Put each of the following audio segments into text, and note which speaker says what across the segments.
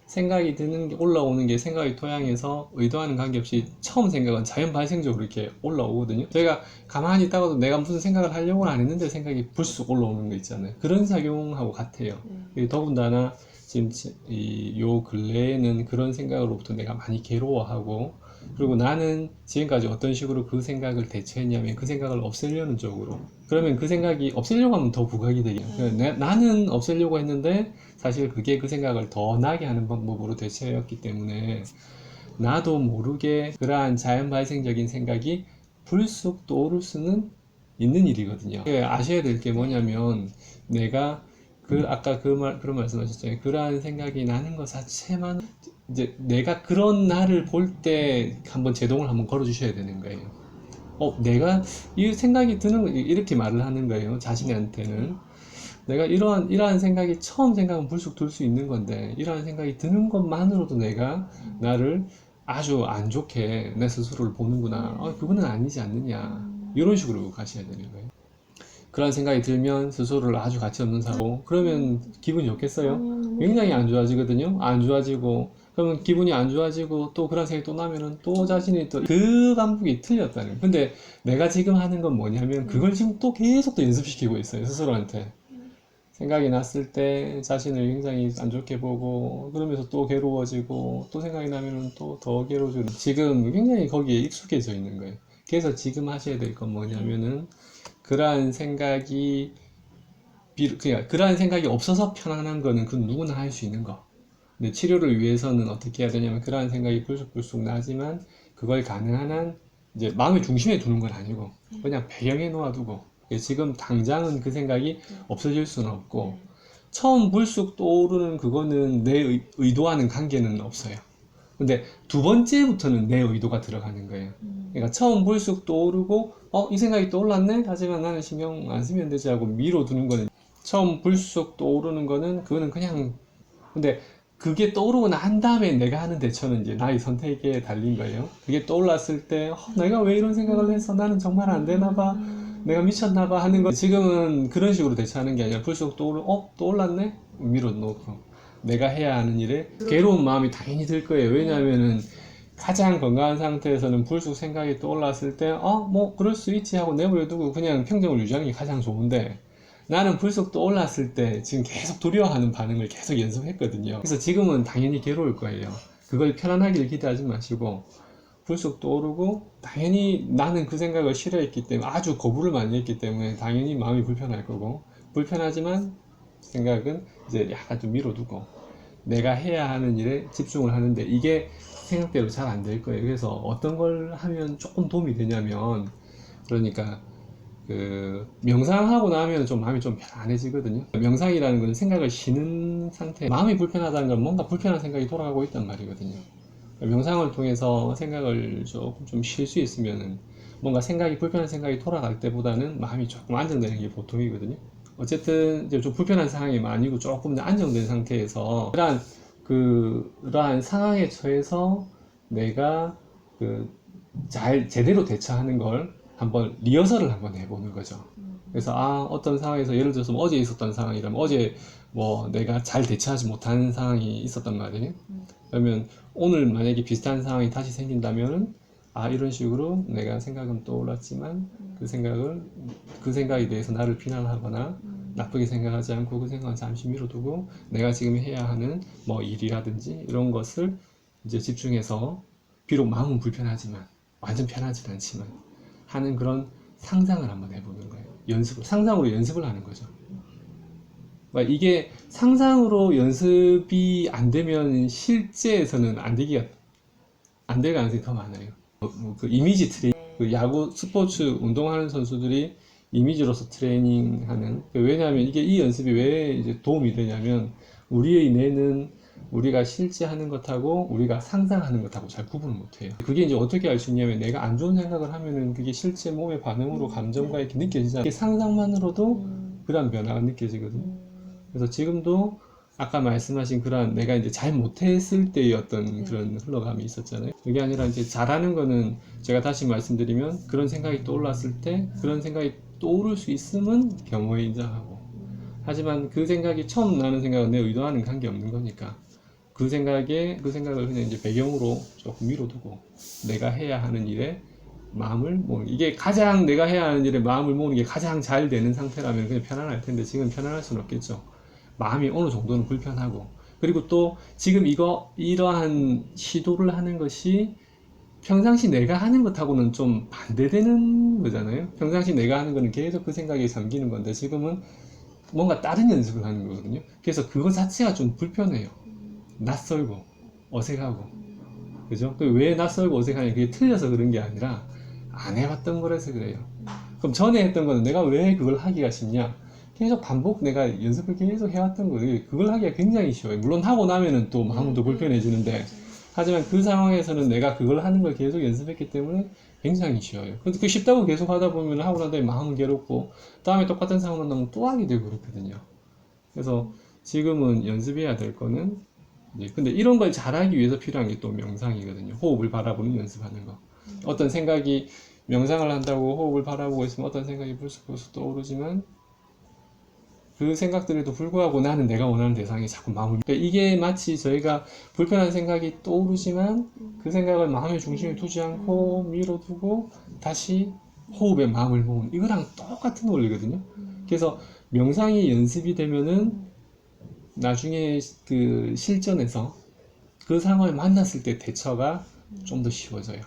Speaker 1: 생각이 드는 게 올라오는 게 생각의 토양에서 의도하는 관계없이 처음 생각은 자연 발생적으로 이렇게 올라오거든요. 저희가 가만히 있다가도 내가 무슨 생각을 하려고는 안 했는데 생각이 불쑥 올라오는 거 있잖아요. 그런 작용하고 같아요. 더군다나 지금 요 근래에는 그런 생각으로부터 내가 많이 괴로워하고, 그리고 나는 지금까지 어떤 식으로 그 생각을 대처했냐면 그 생각을 없애려는 쪽으로. 그러면 그 생각이 없애려고 하면 더 부각이 되겠죠. 나는 없애려고 했는데 사실 그게 그 생각을 더 나게 하는 방법으로 대처했기 때문에 나도 모르게 그러한 자연 발생적인 생각이 불쑥 떠오를 수는 있는 일이거든요. 아셔야 될 게 뭐냐면, 내가 아까 그런 말씀하셨잖아요. 그러한 생각이 나는 것 자체만, 이제 내가 그런 나를 볼 때 한번 제동을 한번 걸어 주셔야 되는 거예요. 내가 이 생각이 드는 거, 이렇게 말을 하는 거예요. 자신한테는. 내가 이러한 생각이 처음 생각은 불쑥 들 수 있는 건데, 이러한 생각이 드는 것만으로도 내가 나를 아주 안 좋게 내 스스로를 보는구나. 그거는 아니지 않느냐. 이런 식으로 가셔야 되는 거예요. 그런 생각이 들면 스스로를 아주 가치 없는 사고, 그러면 기분이 좋겠어요? 굉장히 안 좋아지거든요. 안 좋아지고, 그러면 기분이 안 좋아지고 또 그런 생각이 또 나면은 또 자신이 또 그 반복이 틀렸다는 거예요. 근데 내가 지금 하는 건 뭐냐면 그걸 지금 또 계속 또 연습시키고 있어요, 스스로한테. 생각이 났을 때 자신을 굉장히 안 좋게 보고, 그러면서 또 괴로워지고, 또 생각이 나면은 또 더 괴로워지고, 지금 굉장히 거기에 익숙해져 있는 거예요. 그래서 지금 하셔야 될 건 뭐냐면은, 그러한 생각이 그러니까 그러한 생각이 없어서 편안한 거는 그 누구나 할 수 있는 거. 근데 치료를 위해서는 어떻게 해야 되냐면, 그러한 생각이 불쑥불쑥 나지만 그걸 가능한 한 이제 마음의 중심에 두는 건 아니고 그냥 배경에 놓아두고, 지금 당장은 그 생각이 없어질 수는 없고, 처음 불쑥 떠오르는 그거는 내 의도하는 관계는 없어요. 근데 두 번째부터는 내 의도가 들어가는 거예요. 그러니까 처음 불쑥 떠오르고 이 생각이 떠올랐네? 하지만 나는 신경 안 쓰면 되지 하고 미뤄두는 거는, 처음 불쑥 떠오르는 거는 그거는 그냥, 근데 그게 떠오르고 난 다음에 내가 하는 대처는 이제 나의 선택에 달린 거예요. 그게 떠올랐을 때 내가 왜 이런 생각을 했어? 나는 정말 안 되나 봐. 내가 미쳤나 봐 하는 거. 지금은 그런 식으로 대처하는 게 아니라 불쑥 떠올랐네? 밀어놓고 내가 해야 하는 일에 괴로운 마음이 당연히 들 거예요. 왜냐하면은 가장 건강한 상태에서는 불쑥 생각이 떠올랐을 때 뭐 그럴 수 있지 하고 내버려두고 그냥 평정을 유지하는 게 가장 좋은데, 나는 불쑥 떠올랐을 때 지금 계속 두려워하는 반응을 계속 연습했거든요. 그래서 지금은 당연히 괴로울 거예요. 그걸 편안하기를 기대하지 마시고, 불쑥 떠오르고 당연히 나는 그 생각을 싫어했기 때문에, 아주 거부를 많이 했기 때문에 당연히 마음이 불편할 거고, 불편하지만 생각은 이제 약간 좀 미뤄두고 내가 해야 하는 일에 집중을 하는데, 이게 생각대로 잘 안 될 거예요. 그래서 어떤 걸 하면 조금 도움이 되냐면, 그러니까 명상하고 나면 좀 마음이 좀 편안해지거든요. 명상이라는 건 생각을 쉬는 상태, 마음이 불편하다는 건 뭔가 불편한 생각이 돌아가고 있단 말이거든요. 명상을 통해서 생각을 조금 좀 쉴 수 있으면은, 뭔가 불편한 생각이 돌아갈 때보다는 마음이 조금 안정되는 게 보통이거든요. 어쨌든 이제 좀 불편한 상황이 아니고 조금 더 안정된 상태에서 그러한 상황에 처해서 내가 제대로 대처하는 걸 한번 리허설을 한번 해보는 거죠. 그래서 어떤 상황에서, 예를 들어서 뭐 어제 있었던 상황이라면, 어제 뭐 내가 잘 대처하지 못하는 상황이 있었단 말이에요. 그러면 오늘 만약에 비슷한 상황이 다시 생긴다면은, 이런 식으로 내가 생각은 떠올랐지만 그 생각에 대해서 나를 비난하거나 나쁘게 생각하지 않고 그 생각은 잠시 미뤄두고 내가 지금 해야 하는 뭐 일이라든지 이런 것을 이제 집중해서, 비록 마음은 불편하지만 완전 편하진 않지만 하는 그런 상상을 한번 해보는 거예요. 상상으로 연습을 하는 거죠. 이게 상상으로 연습이 안 되면 실제에서는 안 될 가능성이 더 많아요. 그 이미지 트레이닝, 그 야구, 스포츠, 운동하는 선수들이 이미지로서 트레이닝하는, 왜냐하면 이 연습이 왜 이제 도움이 되냐면, 우리의 뇌는 우리가 실제 하는 것하고 우리가 상상하는 것하고 잘 구분을 못해요. 그게 이제 어떻게 알 수 있냐면, 내가 안 좋은 생각을 하면은 그게 실제 몸의 반응으로 감정과 이렇게 느껴지잖아요. 상상만으로도 그런 변화가 느껴지거든요. 그래서 지금도 아까 말씀하신 그런, 내가 이제 잘 못했을 때의 어떤 그런 흘러감이 있었잖아요. 그게 아니라 이제 잘하는 거는, 제가 다시 말씀드리면, 그런 생각이 떠올랐을 때 그런 생각이 떠오를 수 있음은 겸허히 인정하고, 하지만 그 생각이 처음 나는 생각은 내 의도하는 관계 없는 거니까 그 생각을 그냥 이제 배경으로 조금 미뤄두고 내가 해야 하는 일에 마음을 모으는, 이게 가장 내가 해야 하는 일에 마음을 모으는 게 가장 잘 되는 상태라면 그냥 편안할 텐데 지금 편안할 수는 없겠죠. 마음이 어느 정도는 불편하고, 그리고 또 지금 이러한 시도를 하는 것이 평상시 내가 하는 것하고는 좀 반대되는 거잖아요. 평상시 내가 하는 거는 계속 그 생각에 잠기는 건데 지금은 뭔가 다른 연습을 하는 거거든요. 그래서 그거 자체가 좀 불편해요. 낯설고 어색하고, 그죠? 왜 낯설고 어색하냐, 그게 틀려서 그런 게 아니라 안 해봤던 거라서 그래요. 그럼 전에 했던 거는 내가 왜 그걸 하기가 쉽냐, 계속 반복 내가 연습을 계속 해왔던 거예요. 그걸 하기가 굉장히 쉬워요. 물론 하고 나면은 또 마음은 더 불편해지는데, 하지만 그 상황에서는 내가 그걸 하는 걸 계속 연습했기 때문에 굉장히 쉬워요. 근데 그 쉽다고 계속 하다 보면 하고 난 다음에 마음은 괴롭고 다음에 똑같은 상황 만나면 또 하게 되고 그렇거든요. 그래서 지금은 연습해야 될 거는 이제, 근데 이런 걸 잘하기 위해서 필요한 게 또 명상이거든요. 호흡을 바라보는 연습하는 거. 어떤 생각이, 명상을 한다고 호흡을 바라보고 있으면 어떤 생각이 불쑥불쑥 떠오르지만 그 생각들에도 불구하고 나는 내가 원하는 대상에 자꾸 마음을, 그러니까 이게 마치 저희가 불편한 생각이 떠오르지만 그 생각을 마음의 중심에 두지 않고 밀어두고 다시 호흡에 마음을 모으는, 이거랑 똑같은 원리거든요. 그래서 명상이 연습이 되면은 나중에 그 실전에서 그 상황을 만났을 때 대처가 좀 더 쉬워져요.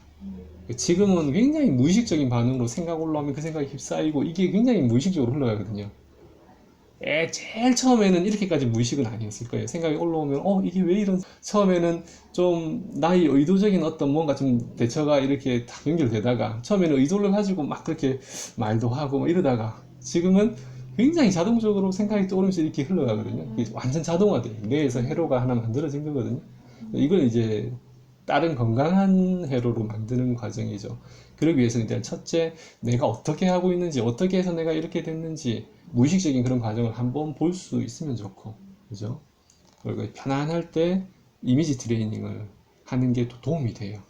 Speaker 1: 지금은 굉장히 무의식적인 반응으로 생각 올라오면 그 생각이 휩싸이고 이게 굉장히 무의식적으로 흘러가거든요. 제일 처음에는 이렇게까지 무의식은 아니었을 거예요. 생각이 올라오면 이게 왜 이런, 처음에는 좀 나의 의도적인 어떤 뭔가 좀 대처가 이렇게 딱 연결되다가 처음에는 의도를 가지고 막 그렇게 말도 하고 막 이러다가 지금은 굉장히 자동적으로 생각이 떠오르면서 이렇게 흘러가거든요. 이게 완전 자동화돼요. 뇌에서 회로가 하나 만들어진 거거든요. 이걸 이제 다른 건강한 회로로 만드는 과정이죠. 그러기 위해서는 일단 첫째, 내가 어떻게 하고 있는지, 어떻게 해서 내가 이렇게 됐는지 무의식적인 그런 과정을 한번 볼 수 있으면 좋고, 그죠? 그리고 편안할 때 이미지 트레이닝을 하는 게 또 도움이 돼요.